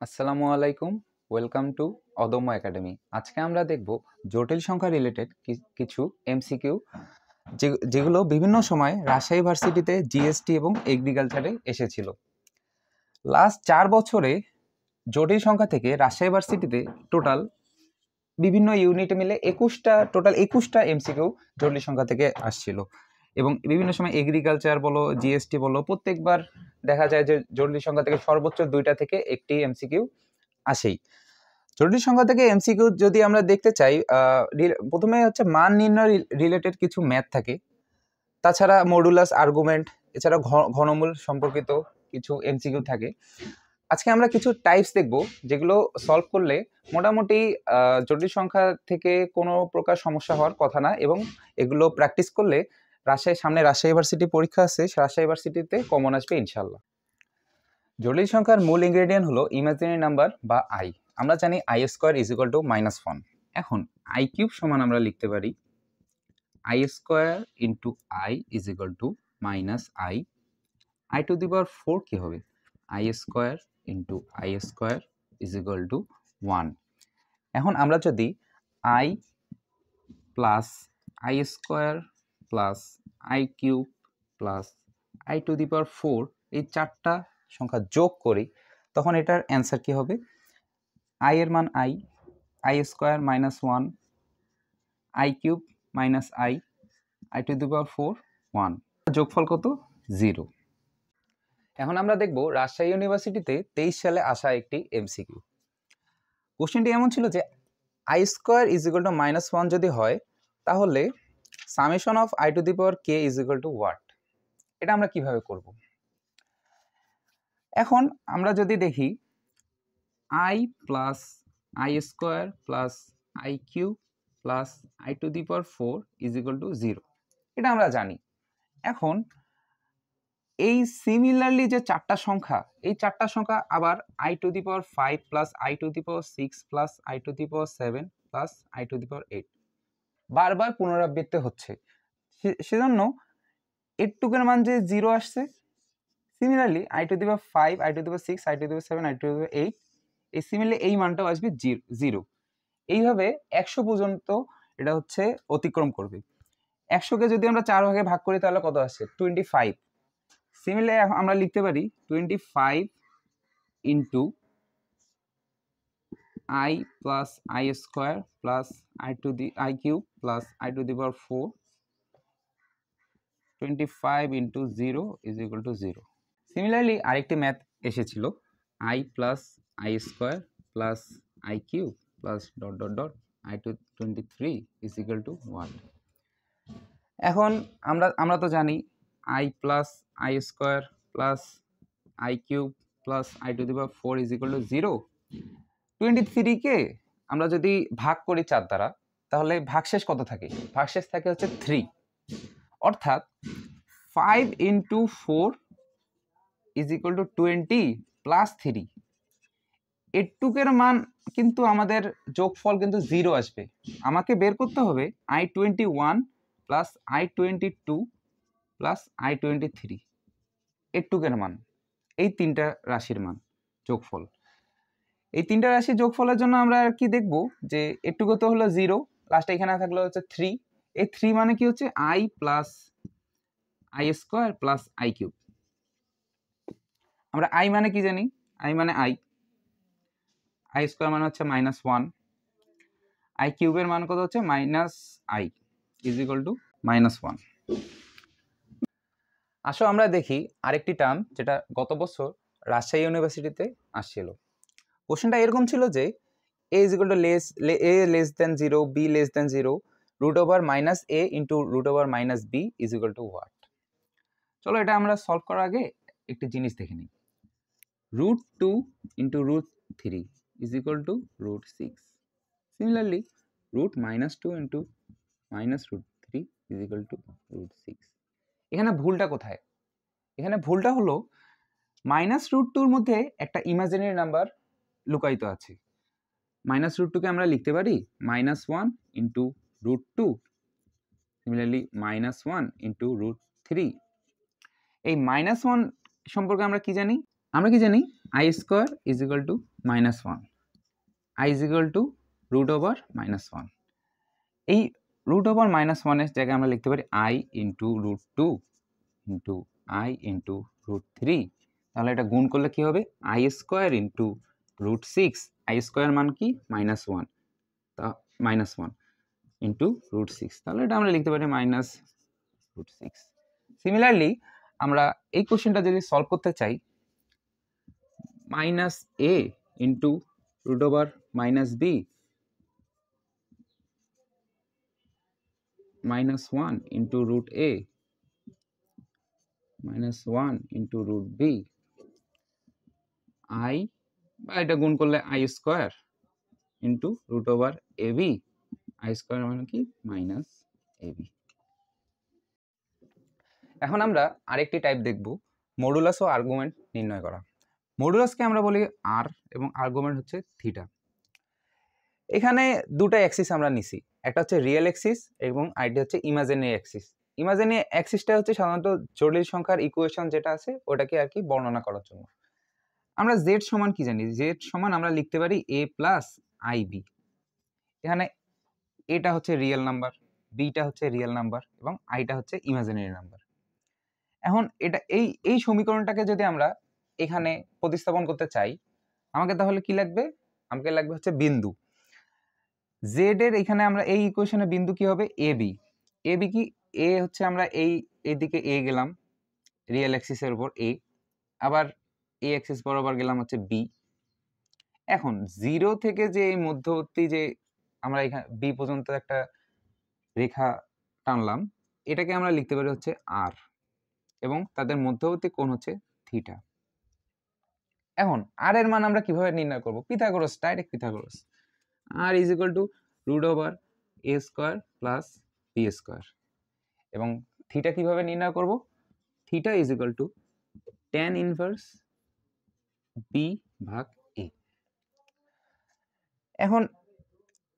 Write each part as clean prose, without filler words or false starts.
আসসালামু আলাইকুম। Welcome to অদম্য একাডেমি। আজকে আমরা দেখব জটিল সংখ্যা রিলেটেড কিছু এমসিকিউ যেগুলো বিভিন্ন সময় রাজশাহী ভার্সিটিতে জিএসটি এবং এগ্রিকালচারে এসেছিল। লাস্ট 4 বছরে জটিল সংখ্যা থেকে রাজশাহী ভার্সিটিতে টোটাল বিভিন্ন ইউনিটে মিলে টোটাল 21টা এমসিকিউ জটিল সংখ্যা থেকে আসছিল এবং বিভিন্ন সময় এগ্রিকালচার বলো জিএসটি বলো প্রত্যেকবার দেখা যায় যে জটিল সংখ্যা থেকে সর্বোচ্চ 2টা থেকে একটি এমসিকিউ আসেই। জটিল সংখ্যা থেকে এমসিকিউ যদি আমরা দেখতে চাই, প্রথমে হচ্ছে মান নির্ণয় রিলেটেড কিছু ম্যাথ থাকে, তাছাড়া মডুলাস আর্গুমেন্ট, এছাড়া ঘনমূল সম্পর্কিত কিছু এমসিকিউ থাকে। আজকে আমরা কিছু টাইপস দেখব যেগুলো সলভ করলে মোটামুটি জটিল সংখ্যা থেকে কোনো প্রকার সমস্যা হওয়ার কথা না, এবং এগুলো প্র্যাকটিস করলে সামনে রাজশাহী ইউনিভার্সিটি পরীক্ষা আছে, রাজশাহী ইউনিভার্সিটিতে কমন আসবে ইনশাল্লাহ। জটিল সংখ্যার মূল ইনগ্রেডিয়েন্ট হলো ইমাজিনারি নাম্বার বা আই। আমরা জানি i square is equal to -1। এখন আই কিউব সমান আমরা লিখতে পারি i square into i is equal to minus i. I to the power 4 কি হবে? I square into i square is equal to 1। এখন আমরা যদি i plus i square plus i cube plus i to the power 4 এই চারটা সংখ্যা যোগ করি, তখন এটার অ্যান্সার কি হবে? আই এর মান i, i square minus 1, i cube minus i to the power 4 1। যোগফল কত? 0। এখন আমরা দেখব রাজশাহী ইউনিভার্সিটিতে 23 সালে আসা একটি এমসিকিউ। কোশ্চেনটি এমন ছিল যে I square is equal to -1 যদি হয়, তাহলে summation of I to the power K is equal two what? এটা আমরা কিভাবে করব? এখন আমরা যদি দেখি I plus i square plus i cube plus i to the power 4 is equal to 0, এটা আমরা জানি। এখন এই সিমিলারলি যে চারটা সংখ্যা, এই চারটা সংখ্যা আবার i to the power 5 plus i to the power 6 plus i to the power 7 plus i to the power 8 বারবার পুনরাবৃত্তি হচ্ছে, সেজন্য এর মান যে 0 আসছে। Similarly i to the power 5, i to the power 6, i to the power 7, i to the power 8, এই similarly এই মানটাও আসবে 0। এইভাবে 100 পর্যন্ত এটা হচ্ছে অতিক্রম করবে। 100কে যদি আমরা 4 ভাগে ভাগ করি তাহলে কত আসছে? 25। সিমিলারলি আমরা লিখতে পারি 25 into i plus i square plus i cube plus i to the power 4, 25 into 0 is equal to 0। Similarly আরেকটি ম্যাথ এসেছিল, i plus i square plus i cube plus dot dot dot i to 23 is equal to 1। এখন আমরা তো জানি i plus i square plus i cube plus i to the power 4 is equal to 0। 23কে আমরা যদি ভাগ করি 4 দ্বারা, তাহলে ভাগশেষ কত থাকে? ভাগশেষ থাকে হচ্ছে 3। অর্থাৎ 5 into 4 is equal two 20 plus 3। এর মান কিন্তু আমাদের যোগফল কিন্তু 0 আসবে। আমাকে বের করতে হবে I21 plus I22 plus I23 এর মান, এই তিনটা রাশির মান যোগফল। এই তিনটা রাশির যোগফলের জন্য আমরা কি দেখব যে এটুকু তো হলো 0, লাস্টে এখানে থাকলো হচ্ছে 3। এই 3 মানে কি হচ্ছে? I plus i square plus i cube. আমরা আই মানে কি জানি? আই মানে আই স্কোয়ার মানে হচ্ছে -1, আই কিউবের মান কত হচ্ছে? -i is equal to -1। আসো আমরা দেখি আরেকটি টার্ম যেটা গত বছর রাজশাহী ইউনিভার্সিটিতে আসছিল। কোশ্চেনটা এরকম ছিল যে a is equal two a less than 0, b less than 0, √a into √b is equal two what? চলো এটা আমরা সলভ করার আগে একটি জিনিস দেখে নিই। √2 into √3 is equal two √6। Similarly √-2 into -√3 is equal two √6। এখানে ভুলটা কোথায়? এখানে ভুলটা হলো -√2 এর মধ্যে একটা ইমাজিনারি নাম্বার লুকায়িত আছে। -√2 কে আমরা লিখতে পারি -1 ইন্টু √2, সিমিলারলি -1 ইন্টু √3। এই -1 সম্পর্কে আমরা কি জানি? আমরা কি জানি i square is equal to -1, I is equal to √/-1। এই √/-1 এর জায়গায় আমরা লিখতে পারি I into √2 into I into √3। তাহলে এটা গুণ করলে কি হবে i square into √6, I square মান কি -1, তা -1 ইন্টু √6, তাহলে এটা আমরা লিখতে পারি -√6। সিমিলারলি আমরা এই কোশ্চেনটা যদি সলভ করতে চাই, -a into √/-b -1 into √a -1 into √b I, বা এটা গুণ করলে I square into √/ab, I square মানে কি -ab। এখন আমরা আরেকটি টাইপ দেখব, মডুলাস ও আর্গুমেন্ট নির্ণয় করা। মডুলাসকে আমরা বলি আর এবং আর্গুমেন্ট হচ্ছে থিটা। এখানে দুটো অ্যাক্সিস আমরা নিছি, একটা হচ্ছে রিয়েল অ্যাক্সিস এবং আরেকটি হচ্ছে ইমাজিনারি অ্যাক্সিস। ইমাজিনারি অ্যাক্সিসটা হচ্ছে সাধারণত জটিল সংখ্যার ইকুয়েশন যেটা আছে ওটাকে আর কি বর্ণনা করার জন্য। আমরা জেড সমান কি জানি, জেড সমান আমরা লিখতে পারি a প্লাস আই বি। এখানে এটা হচ্ছে রিয়েল নাম্বার, বিটা হচ্ছে রিয়েল নাম্বার এবং আইটা হচ্ছে ইমাজিনারি নাম্বার। এখন এটা এই সমীকরণটাকে যদি আমরা এখানে প্রতিস্থাপন করতে চাই, আমাকে তাহলে কি লাগবে, আমাকে লাগবে হচ্ছে বিন্দু। জেড এর এখানে আমরা এই ইকুয়েশনে বিন্দু কি হবে এ বি। এ বি কি, এ হচ্ছে আমরা এইদিকে এ গেলাম রিয়েল অ্যাক্সিসের উপর এ, আবার এ অ্যাক্সিস বরাবর গেলাম হচ্ছে বি। এখন 0 থেকে যে এই মধ্যবর্তী যে আমরা এখানে বি পর্যন্ত একটা রেখা টানলাম, এটাকে আমরা লিখতে পারি হচ্ছে আর, এবং তাদের মধ্যবর্তী কোণ হচ্ছে থিটা। এখন আর এর মান আমরা কিভাবে নির্ণয় করব, Pythagoras, direct Pythagoras. R is equal to √/a² plus b²। এবং থিটা কিভাবে নির্ণয় করব, theta is equal to tan inverse b/a। এখন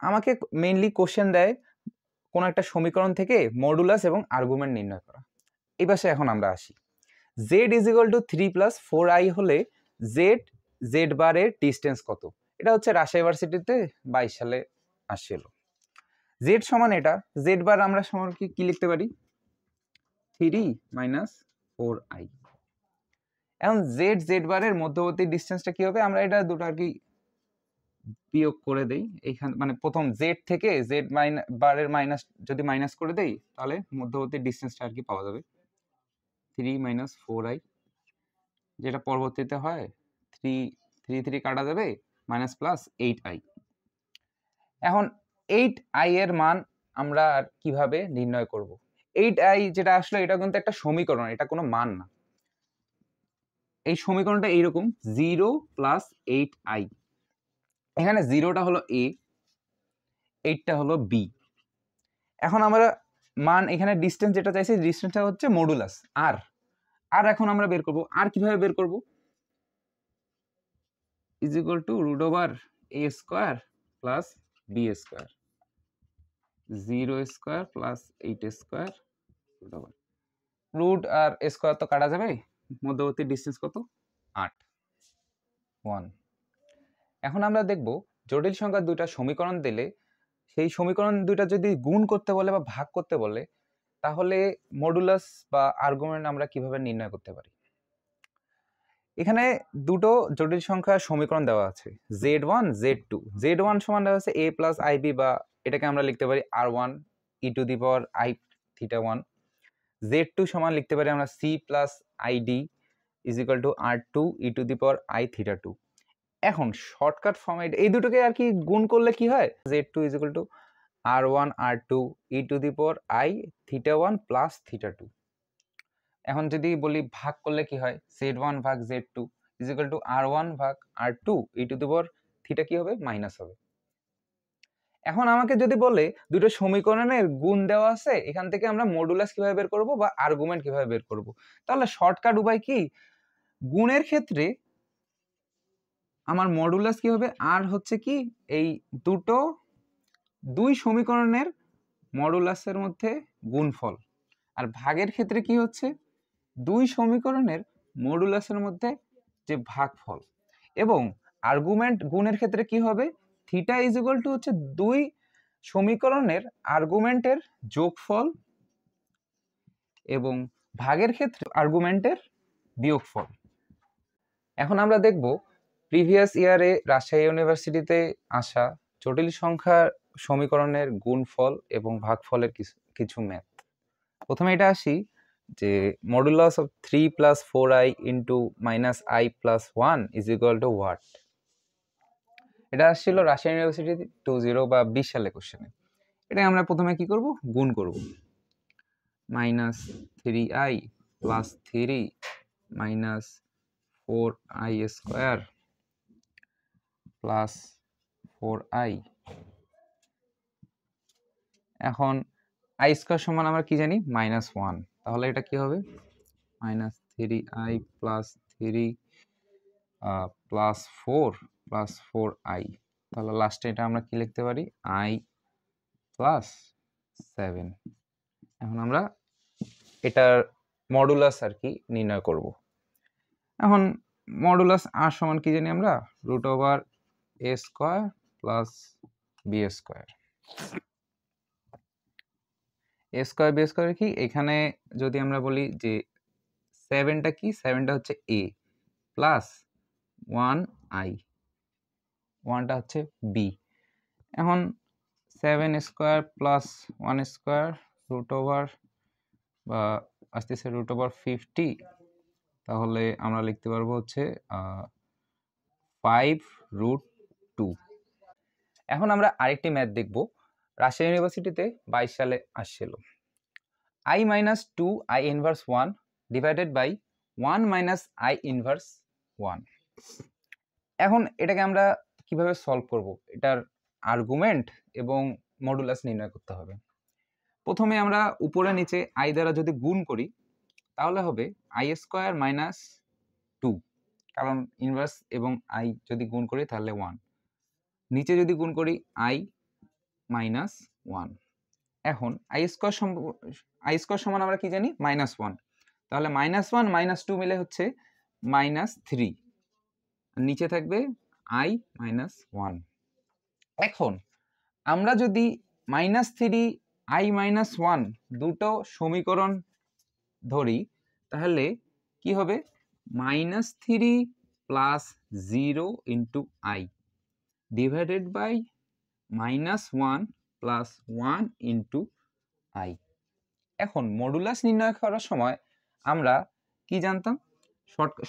আমাকে মেইনলি কোশ্চেন দেয় কোন একটা সমীকরণ থেকে মডুলাস এবং আর্গুমেন্ট নির্ণয় করা। এই পাশে এখন আমরা আসি, z is equal two 3 + 4i হলে z বারের ডিস্টেন্স কত? এটা হচ্ছে রাজশাহী ইউনিভার্সিটিতে 22 সালে আসছিল। z সমান এটা, z বার আমরা সমান কি লিখতে পারি 3 - 4i। এখন z বারের মধ্যবর্তী ডিস্টেন্সটা কি হবে, আমরা এটা দুটো আর কি বিয়োগ করে দেই এইখানে, মানে প্রথম z থেকে z বারের মাইনাস যদি মাইনাস করে দেই তাহলে মধ্যবর্তী ডিস্টেন্সটা আর কি পাওয়া যাবে 3 - 4i, যেটা পরবর্তীতে হয় 3 কাটা যাবে মাইনাস প্লাস 8i। এখন 8i এর মান আমরা আর কিভাবে নির্ণয় করব? 8i যেটা আসলে এটা কিন্তু একটা সমীকরণ, এটা কোনো মান না। এই সমীকরণটা এইরকম 0 + 8i। এখানে 0টা হলো a, 8টা হলো b। এখন আমরা মান এখানে ডিস্টেন্স যেটা চাইছি, ডিস্টেন্সটা হচ্ছে মডুলাস আর। আর এখন আমরা বের করব, আর কিভাবে বের করব, is equal to √/a² plus b², 0² plus 8² root আর স্কোয়ার তো কাটা যাবে, মধ্যবর্তী ডিস্টেন্স কত 8, 1। এখন আমরা দেখব জটিল সংখ্যার দুইটা সমীকরণ দিলে সেই সমীকরণ দুইটা যদি গুণ করতে বলে বা ভাগ করতে বলে, তাহলে মডুলাস বা আর্গুমেন্ট আমরা কিভাবে নির্ণয় করতে পারি। এখানে দুটো জটিল সংখ্যার সমীকরণ দেওয়া আছে, z1 z2। z1 সমান দেওয়া আছে a প্লাস ib, বা এটাকে আমরা লিখতে পারি r1 e⁻i⁴1। z2 সমান লিখতে পারি আমরা c plus id is equal two r2 e⁻i⁴2। এখন শর্টকাট ফর্মে এই দুটোকে আর কি গুণ করলে কি হয়, z2 is equal two r1 r2 e⁻i⁴1 plus θ2। এখন যদি বলি ভাগ করলে কি হয়, z1 ভাগ z2 is equal two r1 ভাগ r2 e⁻θ কি হবে মাইনাস হবে। এখন আমাকে যদি বলে দুটো সমীকরণের গুণ দেওয়া আছে, এখান থেকে আমরা মডুলাস কিভাবে বের করব বা আর্গুমেন্ট কিভাবে বের করব, তাহলে শর্টকাট উপায় কি, গুণের ক্ষেত্রে আমার মডুলাস কি হবে, আর হচ্ছে কি এই দুই সমীকরণের মডুলাসের মধ্যে গুণফল, আর ভাগের ক্ষেত্রে কি হচ্ছে দুই সমীকরণের মডুলাসের মধ্যে যে ভাগফল, এবং আর্গুমেন্ট গুণের ক্ষেত্রে কি হবে, থিটা ইজ ইকুয়াল টু হচ্ছে দুই সমীকরণের আর্গুমেন্টের যোগফল এবং ভাগের ক্ষেত্রে আর্গুমেন্টের বিয়োগফল। এখন আমরা দেখব প্রিভিয়াস ইয়ারে রাজশাহী ইউনিভার্সিটিতে আসা জটিল সংখ্যার সমীকরণের গুণফল এবং ভাগফলের কিছু ম্যাথ। প্রথমে এটা আসি যে modulus of 3 + 4i into -i + 1 is equal two what. এটা আসছিল রাজশাহী ইউনিভার্সিটি 20 বা 20 সালে কোশ্চেনে। এটা আমরা প্রথমে কি করব, গুণ করব। -3i + 3 -4i square plus 4i। এখন i স্কয়ার সমান আমরা কি জানি, -1। তাহলে এটা কি হবে, -3i + 3 + 4 + 4i। তাহলে লাস্টে এটা আমরা কি লিখতে পারি, i + 7। এখন আমরা এটার মডুলাস আর কি নির্ণয় করব। এখন মডুলাস r সমান কি জানি আমরা, √a² + b²। a² b² কি, এখানে যদি আমরা বলি যে 7টা কি, 7টা হচ্ছে a প্লাস 1i, 1টা হচ্ছে b। এখন 7² + 1² √ বা আসতেছে √50। তাহলে আমরা লিখতে পারবো হচ্ছে 5√2। এখন আমরা আরেকটি ম্যাথ দেখব, রাজশাহী ইউনিভার্সিটিতে 22 সালে আসছিল। i - 2i inverse 1 divided by 1 - i inverse 1। এখন এটাকে আমরা কিভাবে সলভ করব, এটার আর্গুমেন্ট এবং মডুলাস নির্ণয় করতে হবে। প্রথমে আমরা উপরে নিচে i দ্বারা যদি গুণ করি তাহলে হবে i² - 2, কারণ ইনভার্স এবং i যদি গুণ করি তাহলে 1। নিচে যদি গুণ করি i - 1। এখন i² সমান আমরা কি জানি, -1। তাহলে -1 - 2 মিলে হচ্ছে -3, নিচে থাকবে i - 1। এখন আমরা যদি -3 i - 1 দুটো সমীকরণ ধরি তাহলে কি হবে, -3 + 0 * i ডিভাইডেড বাই -1 + 1 * i। এখন মডুলাস নির্ণয় করার সময় আমরা কি জানতাম,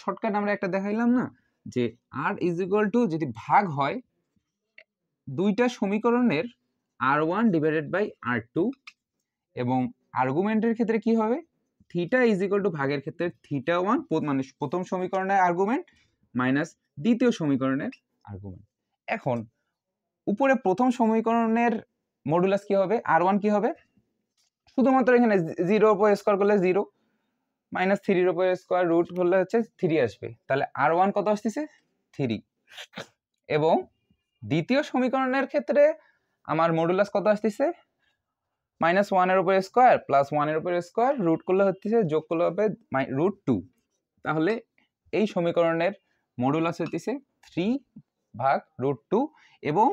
শর্টকাট আমরা একটা দেখাইলাম না, যে r ইজ ইকুয়াল টু যদি ভাগ হয় দুইটা সমীকরণের r1 ডিভাইডেড বাই r2, এবং আর্গুমেন্টের ক্ষেত্রে কি হবে, থিটা ইজ ইকুয়াল টু ভাগের ক্ষেত্রে θ1 মানে প্রথম সমীকরণের আর্গুমেন্ট মাইনাস দ্বিতীয় সমীকরণের আর্গুমেন্ট। এখন উপরে প্রথম সমীকরণের মডুলাস কি হবে, r1 কি হবে, শুধুমাত্র এখানে 0 এর উপর স্কয়ার করলে 0, -3 এর উপর স্কয়ার রুট করলে হচ্ছে 3 আসবে। তাহলে r1 কত আসতেছে, 3। এবং দ্বিতীয় সমীকরণের ক্ষেত্রে আমার মডুলাস কত আসতেছে, -1 এর উপর স্কয়ার প্লাস 1 এর উপর স্কয়ার রুট করলে হচ্ছে, যোগ করলে হবে √2। তাহলে এই সমীকরণের মডুলাস হচ্ছে 3/√2। এবং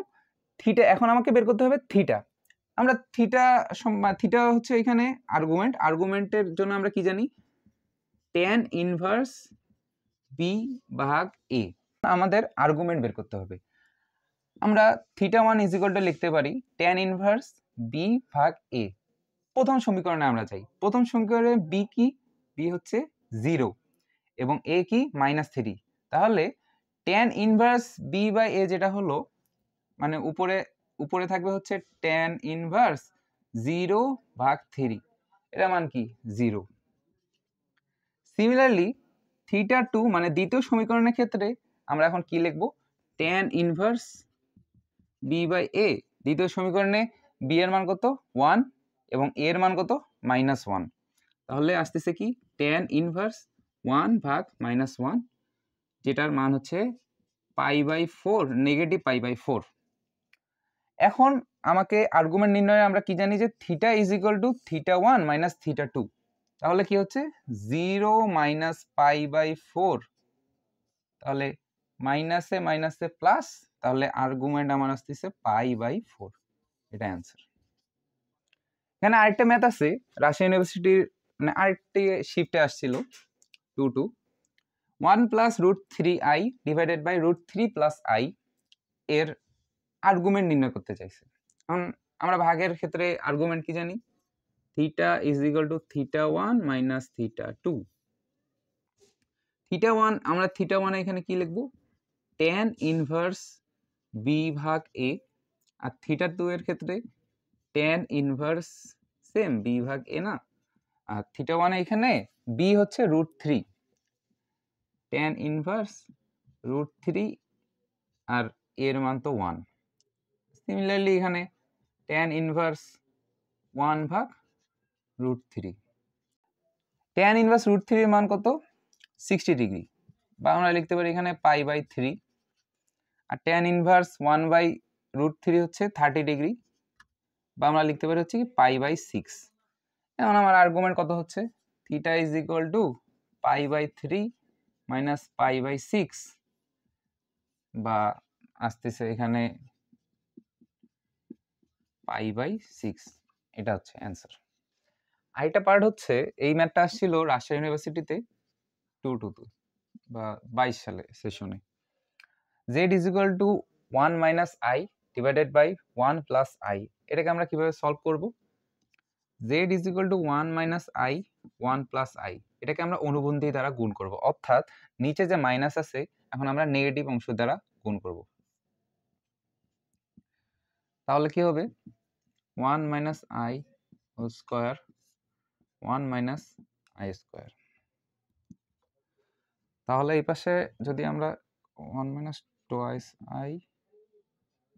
থিটা, এখন আমাকে বের করতে হবে থিটা। আমরা থিটা হচ্ছে এখানে আর্গুমেন্টের জন্য আমরা কি জানি, tan ইনভার্স b/a। আমাদের আর্গুমেন্ট বের করতে হবে। আমরা θ1 = লিখতে পারি tan ইনভার্স b/a। প্রথম সমীকরণে আমরা যাই, প্রথম সমীকরণে b কি, b হচ্ছে 0 এবং a কি, -3। তাহলে tan ইনভার্স b/a যেটা হলো, মানে উপরে থাকবে হচ্ছে tan ইনভার্স 0/3, এর মান কি, 0। সিমিলারলি θ2 মানে দ্বিতীয় সমীকরণের ক্ষেত্রে আমরা এখন কি লিখব, tan ইনভার্স b/a। দ্বিতীয় সমীকরণে b এর মান কত, 1, এবং a এর মান কত, -1। তাহলে আসতেছে কি, tan ইনভার্স 1/-1, যেটার মান হচ্ছে π/4, নেগেটিভ π/4। এখন আমাকে আর্গুমেন্ট নির্ণয়ে আমরা কি জানি, যে থিটা ইজ ইকুয়াল টু θ1 - θ2। তাহলে কি হচ্ছে, 0 - π/4 তাহলে মাইনাসে মাইনাসে প্লাস, তাহলে আর্গুমেন্ট আমার আসতেছে π/4, এটা অ্যান্সার। এখানে আরেকটা ম্যাথ আছে রাজশাহী ইউনিভার্সিটির, মানে আরেকটি শিফটে আসছিল 2 1 + √3i ডিভাইডেড বাই √3 + i এর আর্গুমেন্ট নির্ণয় করতে চাইছে। এখন আমরা ভাগের ক্ষেত্রে আর্গুমেন্ট কি জানি, theta is equal to θ1 minus θ2। θ1 আমরা θ1 এখানে কি লিখবো, tan ইনভার্স b/a, আর θ2 এর ক্ষেত্রে tan ইনভার্স সেম b/a না, আর θ1 এখানে b হচ্ছে √3, tan ইনভার্স √3 আর এর মান তো 1। সিমিলারলি এখানে tan ইনভার্স 1/√3, tan ইনভার্স √3 এর মান কত, 60 ডিগ্রি, বা আমরা লিখতে পারি এখানে π/3, আর tan ইনভার্স 1/√3 হচ্ছে 30 ডিগ্রি, বা আমরা লিখতে পারি হচ্ছে কি π/6। এখন আমার আর্গুমেন্ট কত হচ্ছে, theta is equal to π/3 minus π/6, বা আসতেছে এখানে π/6, এটা হচ্ছে অ্যান্সার। আরেকটা পার্ট হচ্ছে, এই ম্যাথটা আসছিল রাজশাহী ইউনিভার্সিটিতে 222 বা 22 সালে সেশনে। z is equal to 1 minus i divided by 1 plus i, এটাকে আমরা কিভাবে সলভ করব, z is equal to 1 minus i 1 plus i, এটাকে আমরা অনুবন্ধী দ্বারা গুণ করব, অর্থাৎ নিচে যে মাইনাস আছে এখন আমরা নেগেটিভ অংশ দ্বারা গুণ করব। তাহলে কি হবে, 1 minus i whole square 1 minus i square. তাহলে এই পাশে যদি আমরা 1 minus twice i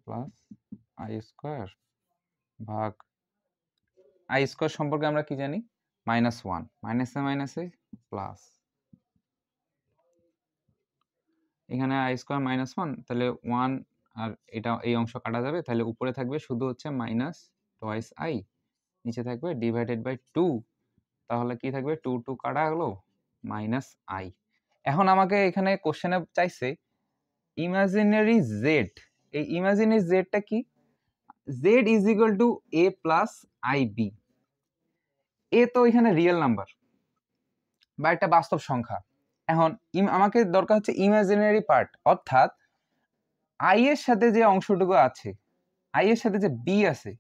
plus i square ভাগ i স্কয়ার সম্পর্কে আমরা কি জানি, -1, মাইনাসে মাইনাসে প্লাস, এখানে i স্কয়ার -1, তাহলে 1 আর এটা এই অংশ কাটা যাবে, তাহলে উপরে থাকবে শুধু হচ্ছে মাইনাস টোয়াইস i, নিচে থাকবে ডিভাইডেড বাই 2, তাহলে কি থাকবে 2 2 কাটা হলো মাইনাস i। এখন আমাকে এখানে কোশ্চেনে চাইছে ইমাজিনারি z, এই ইমাজিনারি জেডটা কি, z is equal two a plus ib, এ তো এখানে রিয়েল নাম্বার বা একটা বাস্তব সংখ্যা। এখন আমাকে দরকার হচ্ছে ইমাজিনারি পার্ট, অর্থাৎ i এর সাথে যে অংশটুকু আছে, i এর সাথে যে b আছে,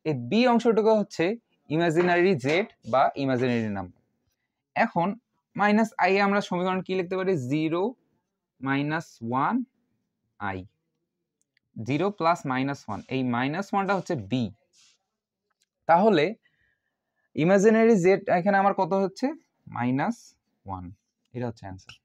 এই b অংশটুকু হচ্ছে ইমাজিনারি জেড বা ইমাজিনারি নাম্বার। এখন মাইনাস i এ আমরা সমীকরণ কি লিখতে পারি, 0 মাইনাস 1 i, 0 প্লাস -1, এই -1টা হচ্ছে b, তাহলে ইমাজিনারি জেড এখানে আমার কত হচ্ছে -1, এটা হচ্ছে অ্যান্সার।